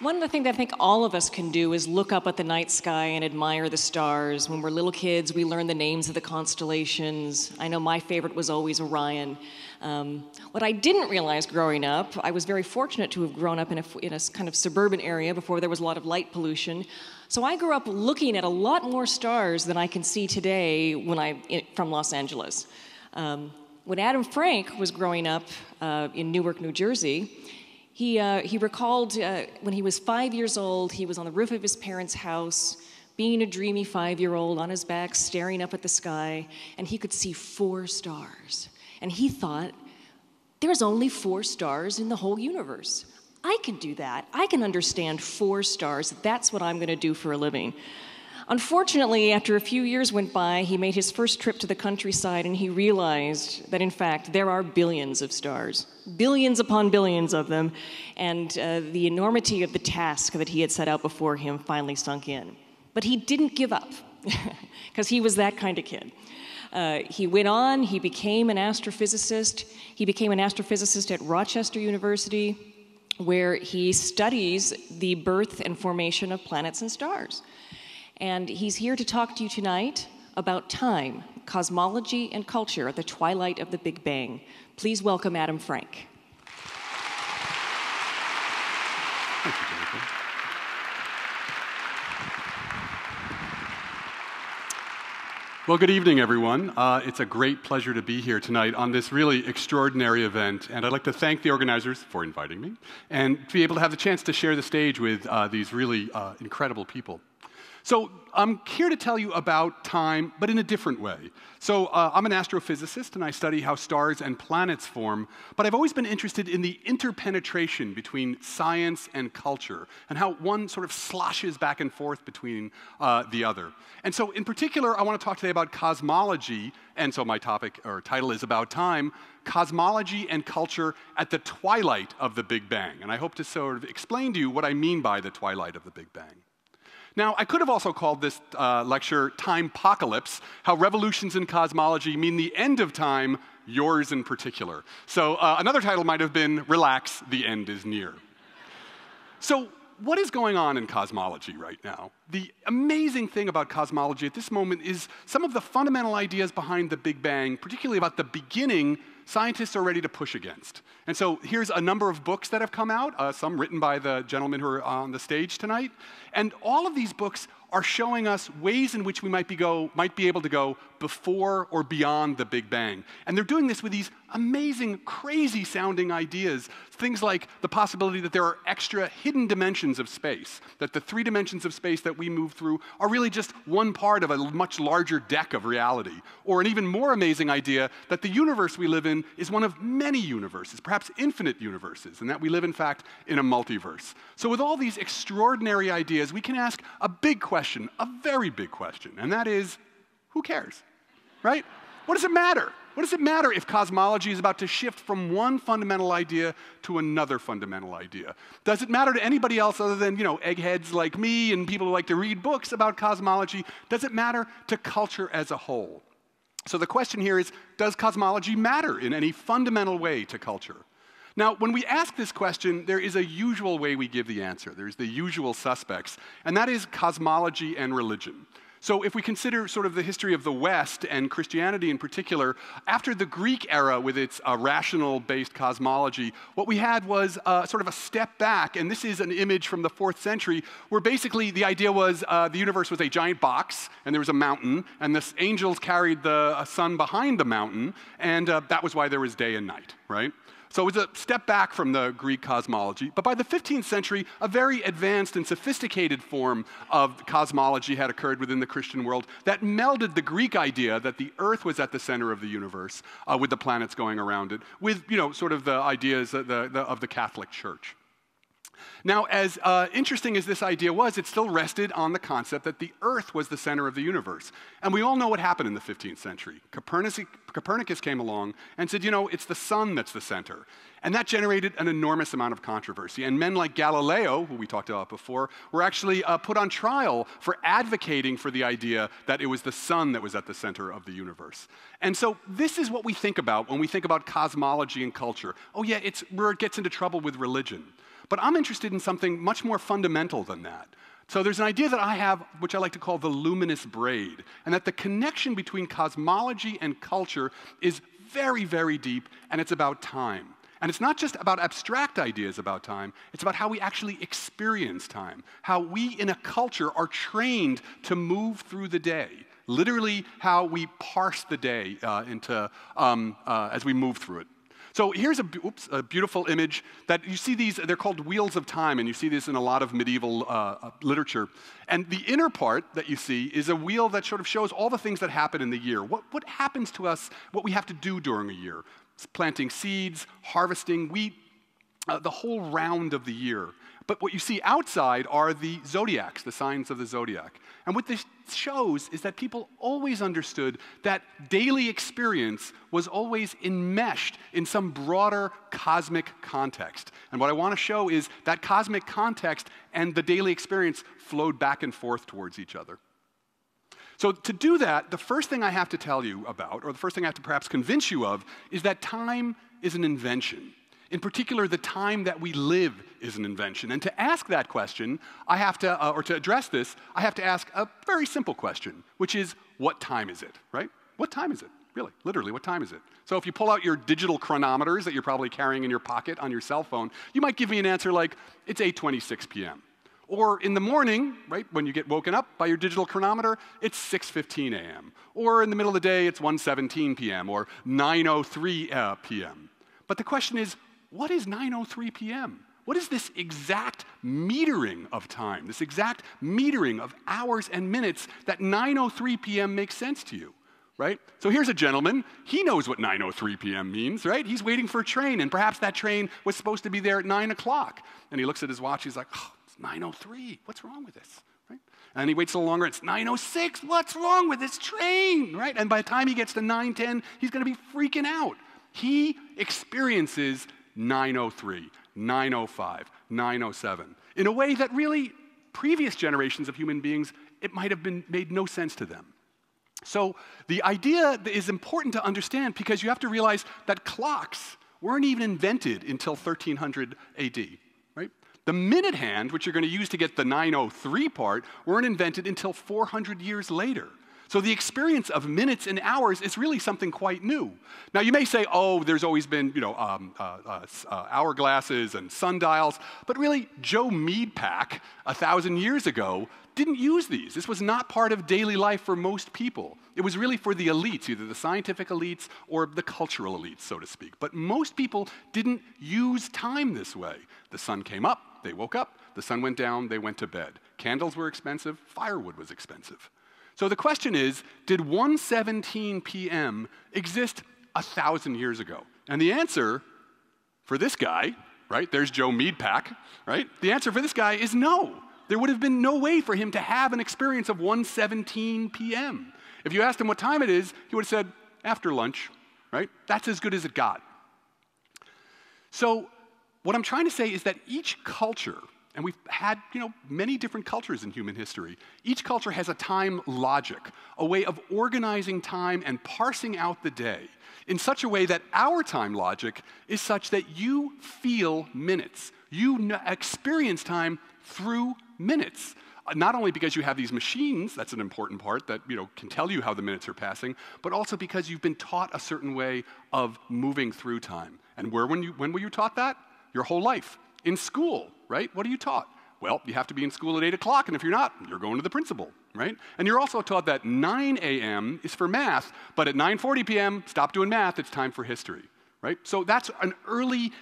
One of the things that I think all of us can do is look up at the night sky and admire the stars. When we're little kids, we learn the names of the constellations. I know my favorite was always Orion. What I didn't realize growing up, I was very fortunate to have grown up in a kind of suburban area before there was a lot of light pollution. So I grew up looking at a lot more stars than I can see today from Los Angeles. When Adam Frank was growing up in Newark, New Jersey, he recalled when he was 5 years old, he was on the roof of his parents' house, being a dreamy 5-year-old on his back, staring up at the sky, and he could see 4 stars. And he thought, there's only 4 stars in the whole universe. I can do that. I can understand 4 stars. That's what I'm going to do for a living. Unfortunately, after a few years went by, he made his first trip to the countryside, and he realized that, in fact, there are billions of stars, billions upon billions of them, and the enormity of the task that he had set out before him finally sunk in. But he didn't give up, because he was that kind of kid. He went on, he became an astrophysicist. He became an astrophysicist at Rochester University, where he studies the birth and formation of planets and stars. And he's here to talk to you tonight about time, cosmology, and culture at the twilight of the Big Bang. Please welcome Adam Frank. Thank you, Jennifer. Well, good evening, everyone. It's a great pleasure to be here tonight on this really extraordinary event, and I'd like to thank the organizers for inviting me and to be able to have the chance to share the stage with these really incredible people. So I'm here to tell you about time, but in a different way. So I'm an astrophysicist, and I study how stars and planets form, but I've always been interested in the interpenetration between science and culture, and how one sort of sloshes back and forth between the other. And so in particular, I want to talk today about cosmology, and so my topic or title is about time, cosmology and culture at the twilight of the Big Bang. And I hope to sort of explain to you what I mean by the twilight of the Big Bang. Now, I could have also called this lecture Timepocalypse, how revolutions in cosmology mean the end of time, yours in particular. So another title might have been Relax, the End is Near. So what is going on in cosmology right now? The amazing thing about cosmology at this moment is some of the fundamental ideas behind the Big Bang, particularly about the beginning, scientists are ready to push against. And so here's a number of books that have come out, some written by the gentlemen who are on the stage tonight. And all of these books are showing us ways in which we might be able to go before or beyond the Big Bang. And they're doing this with these amazing, crazy-sounding ideas. Things like the possibility that there are extra hidden dimensions of space, that the 3 dimensions of space that we move through are really just one part of a much larger deck of reality. Or an even more amazing idea that the universe we live in is one of many universes, perhaps infinite universes, and that we live, in fact, in a multiverse. So with all these extraordinary ideas, we can ask a big question, a very big question, and that is, who cares, right? What does it matter? What does it matter if cosmology is about to shift from one fundamental idea to another fundamental idea? Does it matter to anybody else other than, eggheads like me and people who like to read books about cosmology? Does it matter to culture as a whole? So the question here is, does cosmology matter in any fundamental way to culture? Now, when we ask this question, there is a usual way we give the answer. There's the usual suspects, and that is cosmology and religion. So if we consider sort of the history of the West and Christianity in particular, after the Greek era with its rational-based cosmology, what we had was sort of a step back, and this is an image from the 4th century, where basically the idea was the universe was a giant box, and there was a mountain, and the angels carried the sun behind the mountain, and that was why there was day and night, right? So it was a step back from the Greek cosmology. But by the 15th century, a very advanced and sophisticated form of cosmology had occurred within the Christian world that melded the Greek idea that the Earth was at the center of the universe, with the planets going around it, with sort of the ideas of the Catholic Church. Now, as interesting as this idea was, it still rested on the concept that the Earth was the center of the universe. And we all know what happened in the 15th century. Copernicus came along and said, it's the sun that's the center. And that generated an enormous amount of controversy. And men like Galileo, who we talked about before, were actually put on trial for advocating for the idea that it was the sun that was at the center of the universe. And so this is what we think about when we think about cosmology and culture. Oh yeah, it's where it gets into trouble with religion. But I'm interested in something much more fundamental than that. So there's an idea that I have, which I like to call the luminous braid, and that the connection between cosmology and culture is very, very deep, and it's about time. And it's not just about abstract ideas about time, it's about how we actually experience time, how we in a culture are trained to move through the day, literally how we parse the day as we move through it. So here's a beautiful image that you see these, they're called wheels of time, and you see this in a lot of medieval literature. And the inner part that you see is a wheel that sort of shows all the things that happen in the year. What happens to us, what we have to do during a year. Planting seeds, harvesting wheat, the whole round of the year. But what you see outside are the zodiacs, the signs of the zodiac. And what this shows is that people always understood that daily experience was always enmeshed in some broader cosmic context. And what I want to show is that cosmic context and the daily experience flowed back and forth towards each other. So to do that, the first thing I have to tell you about, or the first thing I have to perhaps convince you of, is that time is an invention. In particular, the time that we live is an invention. And to ask that question, I have to, or to address this, I have to ask a very simple question, which is, what time is it, right? What time is it? Really, literally, what time is it? So if you pull out your digital chronometers that you're probably carrying in your pocket on your cell phone, you might give me an answer like, it's 8:26 p.m. Or in the morning, right, when you get woken up by your digital chronometer, it's 6:15 a.m. Or in the middle of the day, it's 1:17 p.m. or 9:03 p.m. But the question is, what is 9:03 p.m.? What is this exact metering of time, this exact metering of hours and minutes that 9:03 p.m. makes sense to you, right? So here's a gentleman. He knows what 9:03 p.m. means, right? He's waiting for a train, and perhaps that train was supposed to be there at 9 o'clock. And he looks at his watch. He's like, oh, it's 9:03. What's wrong with this, right? And he waits a little longer. It's 9:06. What's wrong with this train, right? And by the time he gets to 9:10, he's going to be freaking out. He experiences 9:03, 9:05, 9:07 in a way that really previous generations of human beings, it might have made no sense to them. So the idea is important to understand because you have to realize that clocks weren't even invented until 1300 AD, right? The minute hand, which you're going to use to get the 9:03 part, weren't invented until 400 years later. So the experience of minutes and hours is really something quite new. Now you may say, oh, there's always been, hourglasses and sundials, but really Joe Meadpack 1,000 years ago didn't use these. This was not part of daily life for most people. It was really for the elites, either the scientific elites or the cultural elites, so to speak. But most people didn't use time this way. The sun came up, they woke up. The sun went down, they went to bed. Candles were expensive, firewood was expensive. So the question is, did 1:17 p.m. exist 1,000 years ago? And the answer for this guy, right, there's Joe Meadpack, right? The answer for this guy is no. There would have been no way for him to have an experience of 1:17 p.m. If you asked him what time it is, he would have said, after lunch, right? That's as good as it got. So what I'm trying to say is that each culture, and we've had, many different cultures in human history. Each culture has a time logic, a way of organizing time and parsing out the day in such a way that our time logic is such that you feel minutes. You experience time through minutes. Not only because you have these machines, that's an important part, that can tell you how the minutes are passing, but also because you've been taught a certain way of moving through time. And when were you taught that? Your whole life. In school, right? What are you taught? Well, you have to be in school at 8 o'clock, and if you're not, you're going to the principal, right? And you're also taught that 9 a.m. is for math, but at 9:40 p.m., stop doing math, it's time for history, right? So that's an early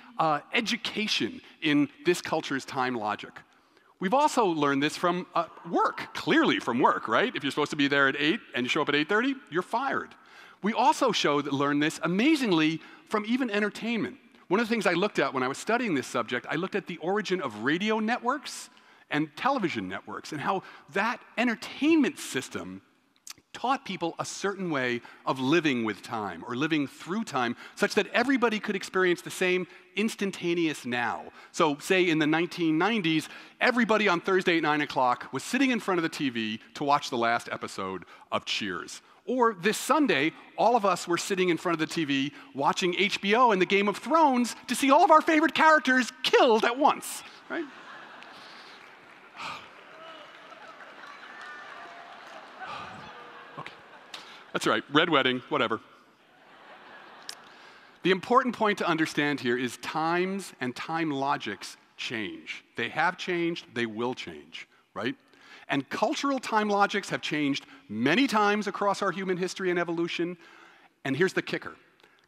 education in this culture's time logic. We've also learned this from work, clearly from work, right? If you're supposed to be there at 8 and you show up at 8:30, you're fired. We also learned this amazingly from even entertainment. One of the things I looked at when I was studying this subject, I looked at the origin of radio networks and television networks and how that entertainment system taught people a certain way of living with time or living through time such that everybody could experience the same instantaneous now. So say in the 1990s, everybody on Thursday at 9 o'clock was sitting in front of the TV to watch the last episode of Cheers. Or this Sunday, all of us were sitting in front of the TV watching HBO and the Game of Thrones to see all of our favorite characters killed at once, right? Okay, that's right, red wedding, whatever. The important point to understand here is times and time logics change. They have changed, they will change, right? And cultural time logics have changed many times across our human history and evolution. And here's the kicker.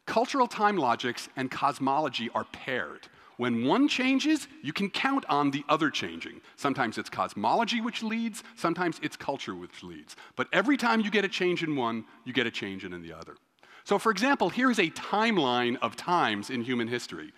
Cultural time logics and cosmology are paired. When one changes, you can count on the other changing. Sometimes it's cosmology which leads, sometimes it's culture which leads. But every time you get a change in one, you get a change in the other. So for example, here's a timeline of times in human history.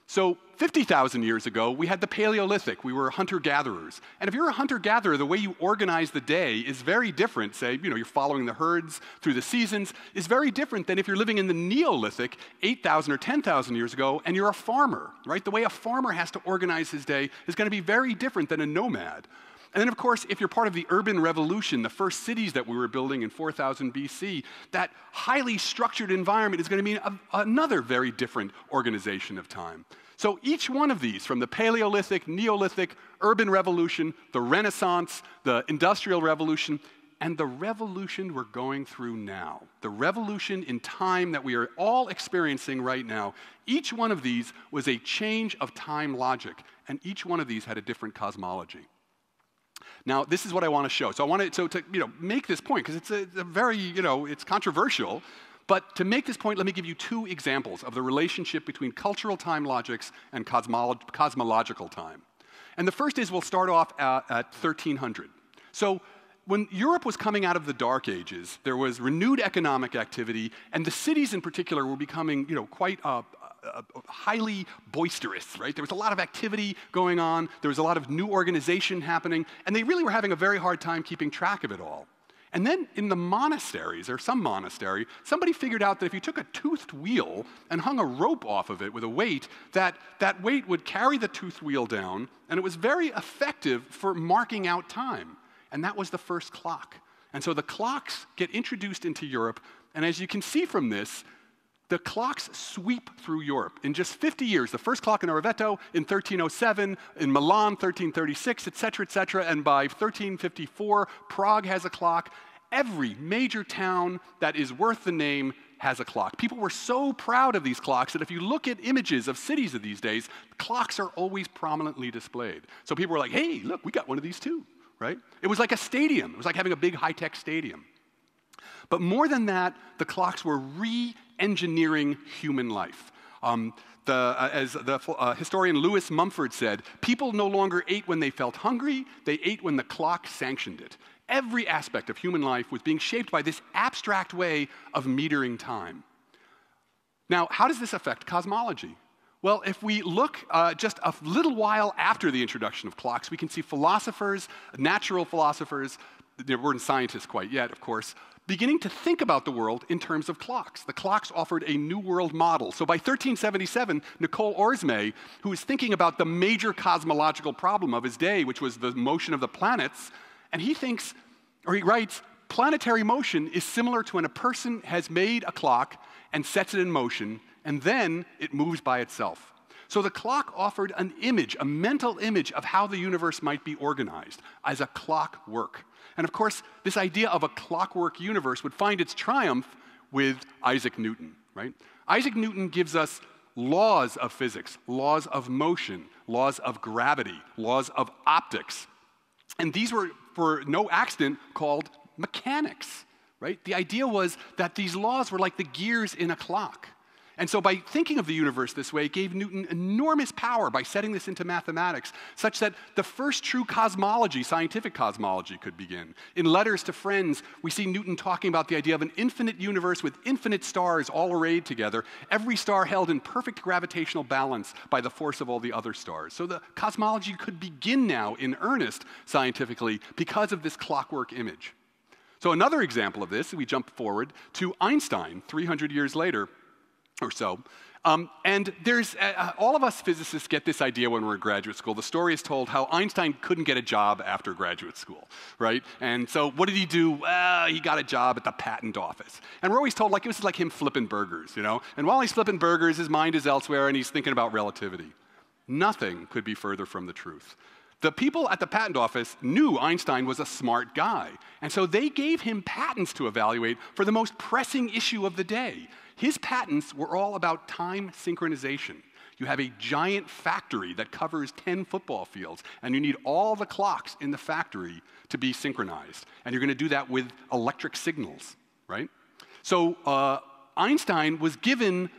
So 50,000 years ago, we had the Paleolithic. We were hunter-gatherers. And if you're a hunter-gatherer, the way you organize the day is very different. Say, you're following the herds through the seasons, is very different than if you're living in the Neolithic 8,000 or 10,000 years ago and you're a farmer, right? The way a farmer has to organize his day is going to be very different than a nomad. And then, of course, if you're part of the urban revolution, the first cities that we were building in 4000 BC, that highly structured environment is going to mean another very different organization of time. So each one of these, from the Paleolithic, Neolithic, urban revolution, the Renaissance, the Industrial Revolution, and the revolution we're going through now, the revolution in time that we are all experiencing right now, each one of these was a change of time logic, and each one of these had a different cosmology. Now, this is what I want to show. So I wanted to make this point, because it's a very, it's controversial. But to make this point, let me give you two examples of the relationship between cultural time logics and cosmological time. And the first is we'll start off at 1300. So when Europe was coming out of the Dark Ages, there was renewed economic activity, and the cities in particular were becoming, quite highly boisterous, right? There was a lot of activity going on, there was a lot of new organization happening, and they really were having a very hard time keeping track of it all. And then in the monasteries, or some monastery, somebody figured out that if you took a toothed wheel and hung a rope off of it with a weight, that weight would carry the toothed wheel down, and it was very effective for marking out time. And that was the first clock. And so the clocks get introduced into Europe, and as you can see from this, the clocks sweep through Europe. In just 50 years, the first clock in Orvieto in 1307, in Milan 1336, et cetera, and by 1354, Prague has a clock. Every major town that is worth the name has a clock. People were so proud of these clocks that if you look at images of cities of these days, clocks are always prominently displayed. So people were like, hey, look, we got one of these too, right? It was like a stadium. It was like having a big high-tech stadium. But more than that, the clocks were re-engineering human life. As the historian Lewis Mumford said, people no longer ate when they felt hungry, they ate when the clock sanctioned it. Every aspect of human life was being shaped by this abstract way of metering time. Now, how does this affect cosmology? Well, if we look just a little while after the introduction of clocks, we can see philosophers, natural philosophers, they weren't scientists quite yet, of course, beginning to think about the world in terms of clocks. The clocks offered a new world model. So by 1377, Nicole Orsme, who was thinking about the major cosmological problem of his day, which was the motion of the planets, and he writes, planetary motion is similar to when a person has made a clock and sets it in motion, and then it moves by itself. So the clock offered an image, a mental image of how the universe might be organized as a clockwork. And of course, this idea of a clockwork universe would find its triumph with Isaac Newton, right? Isaac Newton gives us laws of physics, laws of motion, laws of gravity, laws of optics. And these were, for no accident, called mechanics, right? The idea was that these laws were like the gears in a clock. And so by thinking of the universe this way, it gave Newton enormous power by setting this into mathematics, such that the first true cosmology, scientific cosmology, could begin. In Letters to Friends, we see Newton talking about the idea of an infinite universe with infinite stars all arrayed together, every star held in perfect gravitational balance by the force of all the other stars. So the cosmology could begin now in earnest scientifically because of this clockwork image. So another example of this, we jump forward to Einstein, 300 years later, or so. And there's, all of us physicists get this idea when we're in graduate school. The story is told how Einstein couldn't get a job after graduate school, right? And so what did he do? Well, he got a job at the patent office. And we're always told like it was like him flipping burgers, you know? And while he's flipping burgers, his mind is elsewhere and he's thinking about relativity. Nothing could be further from the truth. The people at the patent office knew Einstein was a smart guy, and so they gave him patents to evaluate for the most pressing issue of the day. His patents were all about time synchronization. You have a giant factory that covers 10 football fields, and you need all the clocks in the factory to be synchronized. And you're going to do that with electric signals, right? So Einstein was given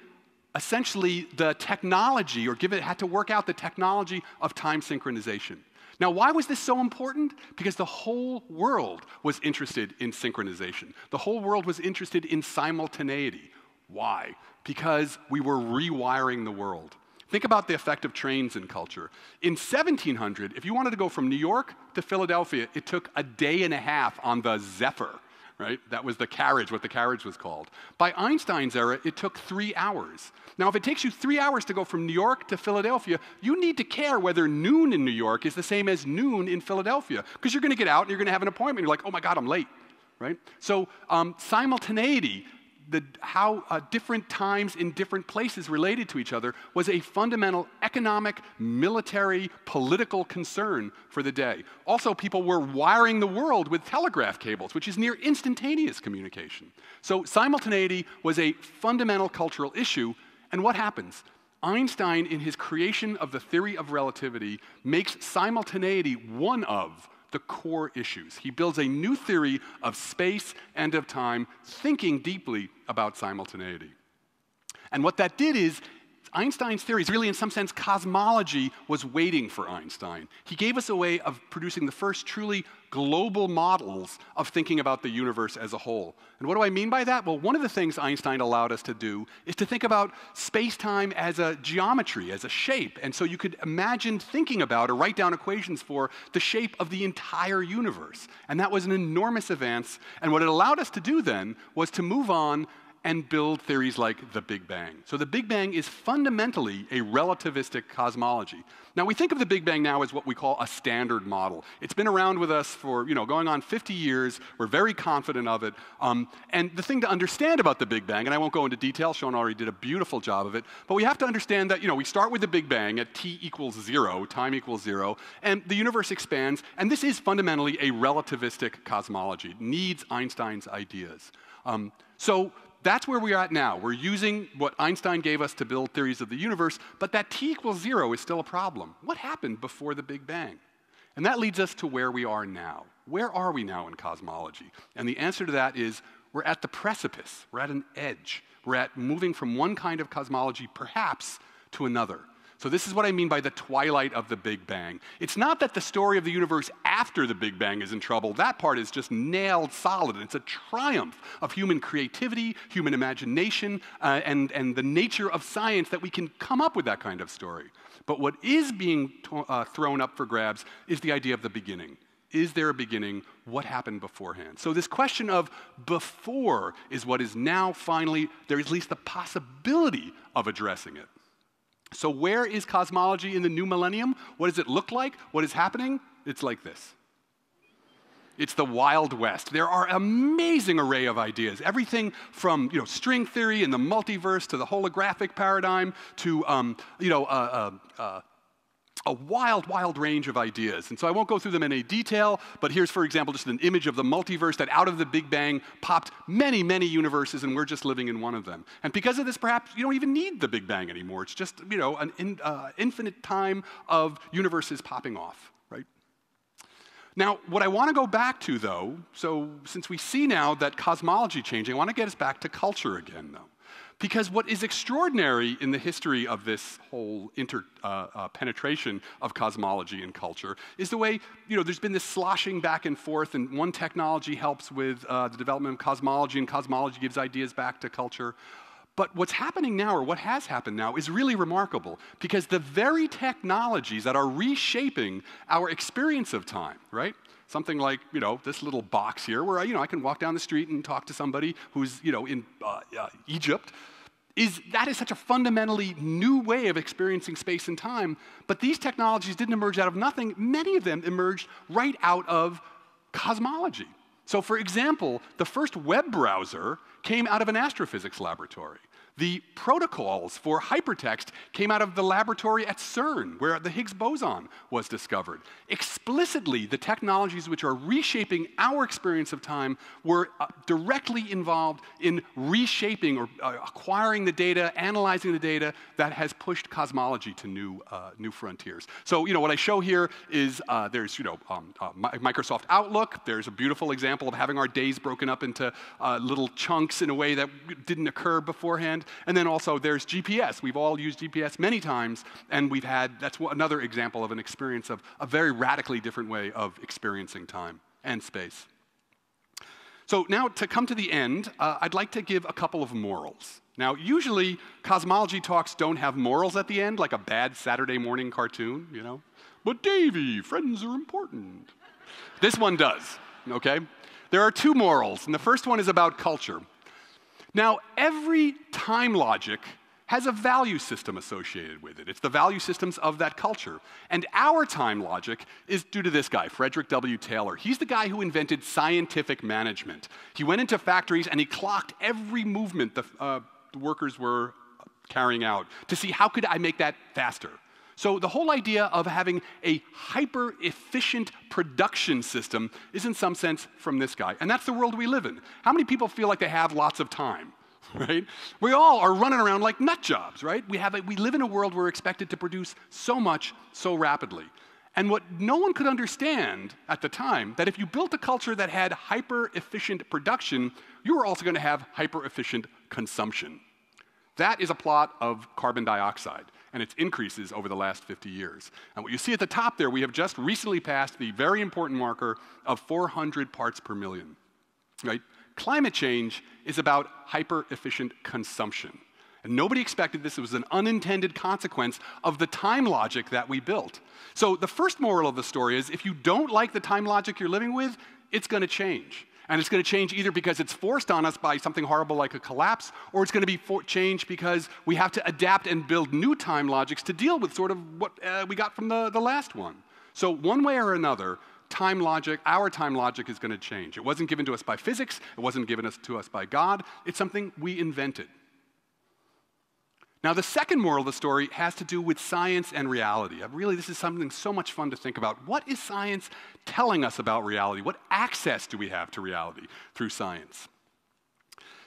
essentially the technology, or had to work out the technology of time synchronization. Now, why was this so important? Because the whole world was interested in synchronization. The whole world was interested in simultaneity. Why? Because we were rewiring the world. Think about the effect of trains in culture. In 1700, if you wanted to go from New York to Philadelphia, it took a day and a half on the Zephyr, right? That was the carriage, what the carriage was called. By Einstein's era, it took 3 hours. Now, if it takes you 3 hours to go from New York to Philadelphia, you need to care whether noon in New York is the same as noon in Philadelphia, because you're going to get out and you're going to have an appointment. You're like, oh my God, I'm late, right? So simultaneity, how different times in different places related to each other was a fundamental economic, military, political concern for the day. Also, people were wiring the world with telegraph cables, which is near instantaneous communication. So simultaneity was a fundamental cultural issue, and what happens? Einstein, in his creation of the theory of relativity, makes simultaneity one of the core issues. He builds a new theory of space and of time, thinking deeply about simultaneity. And what that did is, Einstein's theories, really in some sense, cosmology was waiting for Einstein. He gave us a way of producing the first truly global models of thinking about the universe as a whole. And what do I mean by that? Well, one of the things Einstein allowed us to do is to think about space-time as a geometry, as a shape. And so you could imagine thinking about or write down equations for the shape of the entire universe. And that was an enormous advance. And what it allowed us to do then was to move on and build theories like the Big Bang. So the Big Bang is fundamentally a relativistic cosmology. Now, we think of the Big Bang now as what we call a standard model. It's been around with us for, going on 50 years. We're very confident of it. And the thing to understand about the Big Bang, and I won't go into detail, Sean already did a beautiful job of it, but we have to understand that, we start with the Big Bang at t equals 0, time equals 0, and the universe expands, and this is fundamentally a relativistic cosmology. It needs Einstein's ideas. So that's where we are at now. We're using what Einstein gave us to build theories of the universe, but that t equals 0 is still a problem. What happened before the Big Bang? And that leads us to where we are now. Where are we now in cosmology? And the answer to that is we're at the precipice. We're at an edge. We're at moving from one kind of cosmology, perhaps, to another. So this is what I mean by the twilight of the Big Bang. It's not that the story of the universe after the Big Bang is in trouble. That part is just nailed solid. It's a triumph of human creativity, human imagination, and the nature of science that we can come up with that kind of story. But what is being thrown up for grabs is the idea of the beginning. Is there a beginning? What happened beforehand? So this question of before is what is now finally, there is at least the possibility of addressing it. So where is cosmology in the new millennium? What does it look like? What is happening? It's like this. It's the Wild West. There are an amazing array of ideas. Everything from string theory and the multiverse to the holographic paradigm to a wild range of ideas. And so I won't go through them in any detail, but here's, for example, just an image of the multiverse that out of the Big Bang popped many, many universes, and we're just living in one of them. And because of this, perhaps you don't even need the Big Bang anymore. It's just, an infinite time of universes popping off, right? Now, what I want to go back to, though, so since we see now that cosmology changing, I want to get us back to culture again, though. Because what is extraordinary in the history of this whole penetration of cosmology and culture is the way, there's been this sloshing back and forth, and one technology helps with the development of cosmology, and cosmology gives ideas back to culture. But what's happening now, or what has happened now, is really remarkable, because the very technologies that are reshaping our experience of time, right? Something like, this little box here where, I can walk down the street and talk to somebody who's, in Egypt. that is such a fundamentally new way of experiencing space and time, but these technologies didn't emerge out of nothing. Many of them emerged right out of cosmology. So for example, the first web browser came out of an astrophysics laboratory. The protocols for hypertext came out of the laboratory at CERN, where the Higgs boson was discovered. Explicitly, the technologies which are reshaping our experience of time were directly involved in reshaping or acquiring the data, analyzing the data that has pushed cosmology to new frontiers. So, what I show here is there's, Microsoft Outlook. There's a beautiful example of having our days broken up into little chunks in a way that didn't occur beforehand. And then also there's GPS. We've all used GPS many times, and that's another example of an experience of a very radically different way of experiencing time and space. So now to come to the end, I'd like to give a couple of morals. Now, usually cosmology talks don't have morals at the end, like a bad Saturday morning cartoon, But Davy, friends are important. This one does, okay? There are two morals, and the first one is about culture. Now, every time logic has a value system associated with it. It's the value systems of that culture. And our time logic is due to this guy, Frederick W. Taylor. He's the guy who invented scientific management. He went into factories and he clocked every movement the workers were carrying out to see how could I make that faster. So the whole idea of having a hyper-efficient production system is in some sense from this guy. And that's the world we live in. How many people feel like they have lots of time, right? We all are running around like nut jobs, right? We live in a world where we're expected to produce so much so rapidly. And what no one could understand at the time, that if you built a culture that had hyper-efficient production, you were also going to have hyper-efficient consumption. That is a plot of carbon dioxide and its increases over the last 50 years. And what you see at the top there, we have just recently passed the very important marker of 400 parts per million, right? Climate change is about hyper-efficient consumption. And nobody expected this. It was an unintended consequence of the time logic that we built. So the first moral of the story is if you don't like the time logic you're living with, it's going to change. And it's going to change either because it's forced on us by something horrible like a collapse, or it's going to be changed because we have to adapt and build new time logics to deal with sort of what we got from the last one. So one way or another, our time logic is going to change. It wasn't given to us by physics. It wasn't given to us by God. It's something we invented. Now, the second moral of the story has to do with science and reality. Really, this is something so much fun to think about. What is science telling us about reality? What access do we have to reality through science?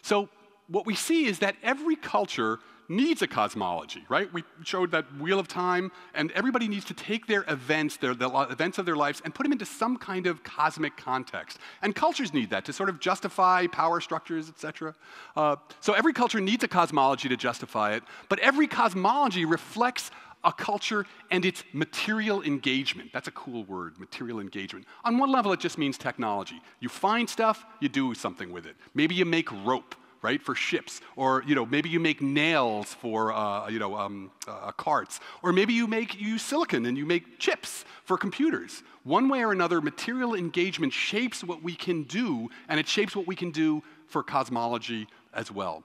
So what we see is that every culture needs a cosmology, right? We showed that wheel of time, and everybody needs to take their events, the events of their lives, and put them into some kind of cosmic context. And cultures need that to sort of justify power structures, etc. So every culture needs a cosmology to justify it, but every cosmology reflects a culture and its material engagement. That's a cool word, material engagement. On one level, it just means technology. You find stuff, you do something with it. Maybe you make rope, right, for ships, or maybe you make nails for carts, or maybe you use silicon and you make chips for computers. One way or another, material engagement shapes what we can do, and it shapes what we can do for cosmology as well.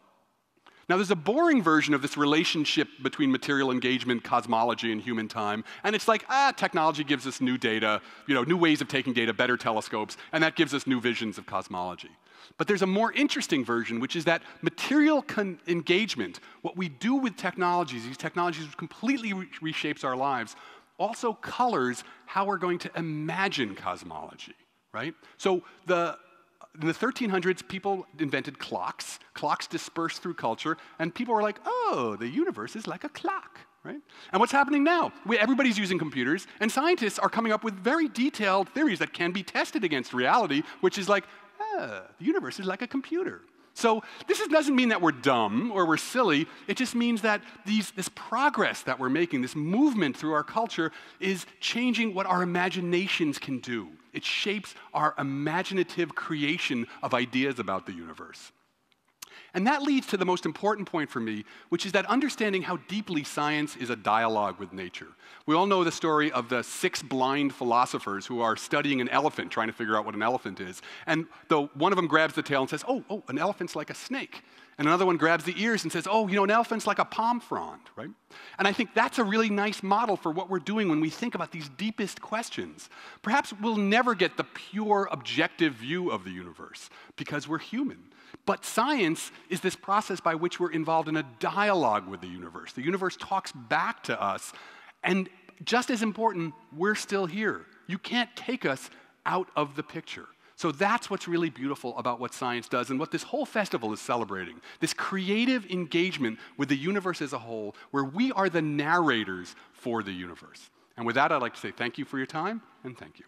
Now, there's a boring version of this relationship between material engagement, cosmology, and human time, and it's like, technology gives us new data, new ways of taking data, better telescopes, and that gives us new visions of cosmology. But there's a more interesting version, which is that material engagement, what we do with technologies, these technologies completely reshapes our lives, also colors how we're going to imagine cosmology, right? So in the 1300s, people invented clocks. Clocks dispersed through culture, and people were like, oh, the universe is like a clock, right? And what's happening now? Everybody's using computers, and scientists are coming up with very detailed theories that can be tested against reality, which is like, the universe is like a computer. So this doesn't mean that we're dumb or we're silly. It just means that this progress that we're making, this movement through our culture, is changing what our imaginations can do. It shapes our imaginative creation of ideas about the universe. And that leads to the most important point for me, which is that understanding how deeply science is a dialogue with nature. We all know the story of the 6 blind philosophers who are studying an elephant, trying to figure out what an elephant is. And one of them grabs the tail and says, oh, an elephant's like a snake. And another one grabs the ears and says, oh, an elephant's like a palm frond, right? And I think that's a really nice model for what we're doing when we think about these deepest questions. Perhaps we'll never get the pure objective view of the universe because we're human. But science is this process by which we're involved in a dialogue with the universe. The universe talks back to us, and just as important, we're still here. You can't take us out of the picture. So that's what's really beautiful about what science does and what this whole festival is celebrating, this creative engagement with the universe as a whole, where we are the narrators for the universe. And with that, I'd like to say thank you for your time, and thank you.